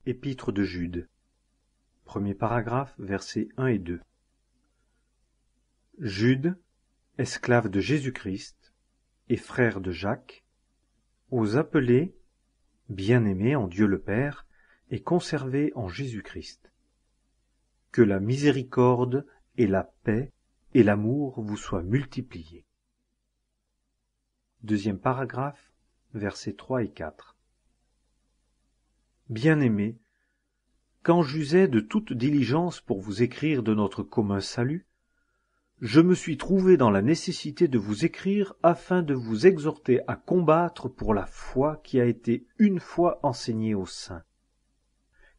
Épître de Jude. Premier paragraphe, versets 1 et 2. Jude, esclave de Jésus-Christ et frère de Jacques, aux appelés, bien-aimés en Dieu le Père et conservés en Jésus-Christ. Que la miséricorde et la paix et l'amour vous soient multipliés. Deuxième paragraphe, versets 3 et 4. Bien-aimés, quand j'usais de toute diligence pour vous écrire de notre commun salut, je me suis trouvé dans la nécessité de vous écrire afin de vous exhorter à combattre pour la foi qui a été une fois enseignée aux saints.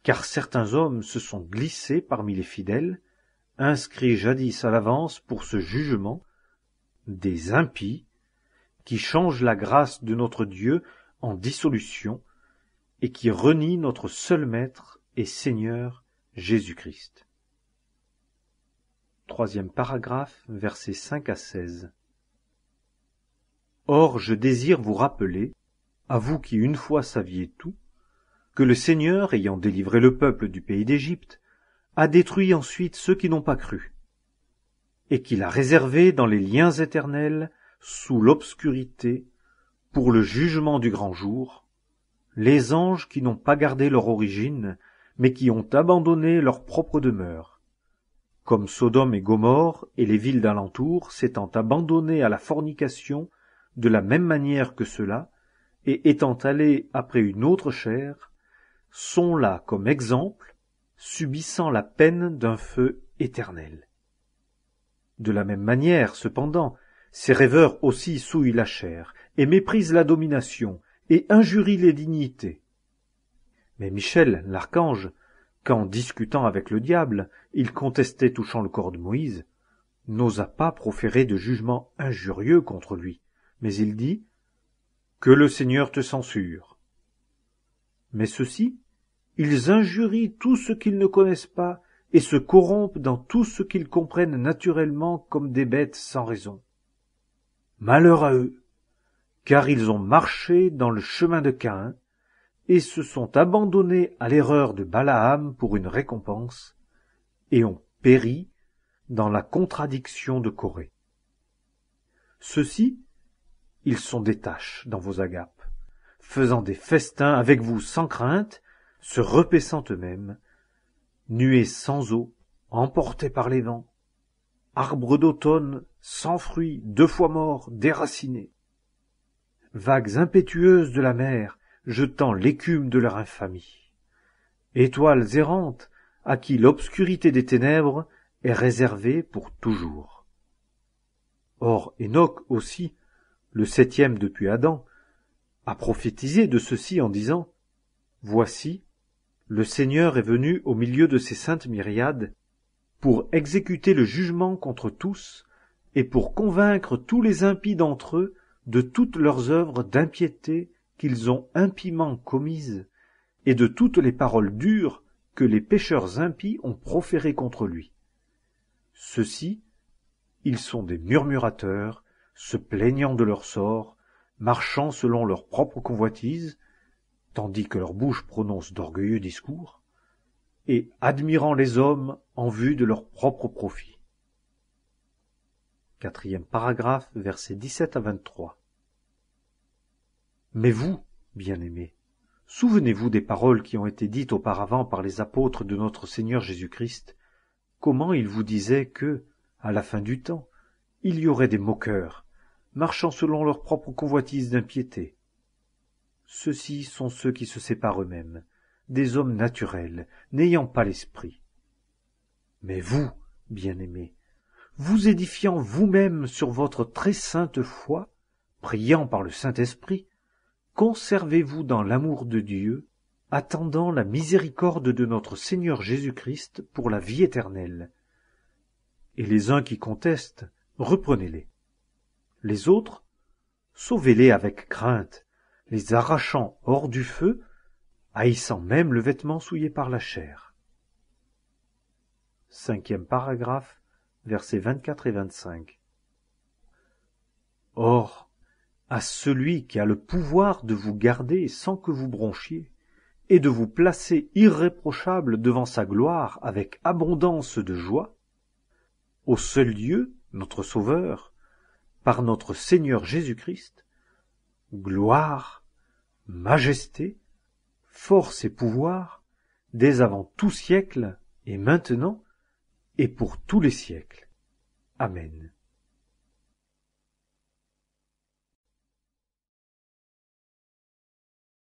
Car certains hommes se sont glissés parmi les fidèles, inscrits jadis à l'avance pour ce jugement, des impies, qui changent la grâce de notre Dieu en dissolution, et qui renient notre seul Maître et Seigneur Jésus-Christ. Troisième paragraphe, versets 5 à 16. Or, je désire vous rappeler, à vous qui une fois saviez tout, que le Seigneur, ayant délivré le peuple du pays d'Égypte, a détruit ensuite ceux qui n'ont pas cru, et qu'il a réservé dans les liens éternels, sous l'obscurité, pour le jugement du grand jour, les anges qui n'ont pas gardé leur origine, mais qui ont abandonné leur propre demeure, comme Sodome et Gomorrhe et les villes d'alentour s'étant abandonnées à la fornication de la même manière que ceux-là, et étant allés après une autre chair, sont là comme exemple, subissant la peine d'un feu éternel. De la même manière, cependant, ces rêveurs aussi souillent la chair, et méprisent la domination, et injurient les dignités. Mais Michel, l'archange, quand, discutant avec le diable, il contestait touchant le corps de Moïse, n'osa pas proférer de jugement injurieux contre lui, mais il dit « Que le Seigneur te censure ». Mais ceux-ci, ils injurient tout ce qu'ils ne connaissent pas et se corrompent dans tout ce qu'ils comprennent naturellement comme des bêtes sans raison. Malheur à eux, car ils ont marché dans le chemin de Caïn, et se sont abandonnés à l'erreur de Balaam pour une récompense, et ont péri dans la contradiction de Corée. Ceux-ci, ils sont des taches dans vos agapes, faisant des festins avec vous sans crainte, se repaissant eux-mêmes, nuées sans eau, emportés par les vents, arbres d'automne, sans fruits, 2 fois morts, déracinés, vagues impétueuses de la mer, jetant l'écume de leur infamie, étoiles errantes à qui l'obscurité des ténèbres est réservée pour toujours. Or Enoch aussi, le 7e depuis Adam, a prophétisé de ceci en disant « Voici, le Seigneur est venu au milieu de ses saintes myriades pour exécuter le jugement contre tous et pour convaincre tous les impies d'entre eux de toutes leurs œuvres d'impiété qu'ils ont impiment commises, et de toutes les paroles dures que les pécheurs impies ont proférées contre lui. Ceux-ci, ils sont des murmurateurs, se plaignant de leur sort, marchant selon leur propre convoitise, tandis que leur bouche prononce d'orgueilleux discours, et admirant les hommes en vue de leur propre profit. Quatrième paragraphe, versets 17 à 23. Mais vous, bien-aimés, souvenez-vous des paroles qui ont été dites auparavant par les apôtres de notre Seigneur Jésus-Christ, comment ils vous disaient que, à la fin du temps, il y aurait des moqueurs, marchant selon leur propre convoitise d'impiété. Ceux-ci sont ceux qui se séparent eux-mêmes, des hommes naturels, n'ayant pas l'esprit. Mais vous, bien-aimés, vous édifiant vous-même sur votre très sainte foi, priant par le Saint-Esprit, conservez-vous dans l'amour de Dieu, attendant la miséricorde de notre Seigneur Jésus-Christ pour la vie éternelle. Et les uns qui contestent, reprenez-les. Les autres, sauvez-les avec crainte, les arrachant hors du feu, haïssant même le vêtement souillé par la chair. Cinquième paragraphe, versets 24 et 25. Or, à celui qui a le pouvoir de vous garder sans que vous bronchiez, et de vous placer irréprochable devant sa gloire avec abondance de joie, au seul Dieu, notre Sauveur, par notre Seigneur Jésus-Christ, gloire, majesté, force et pouvoir, dès avant tout siècle, et maintenant, et pour tous les siècles. Amen.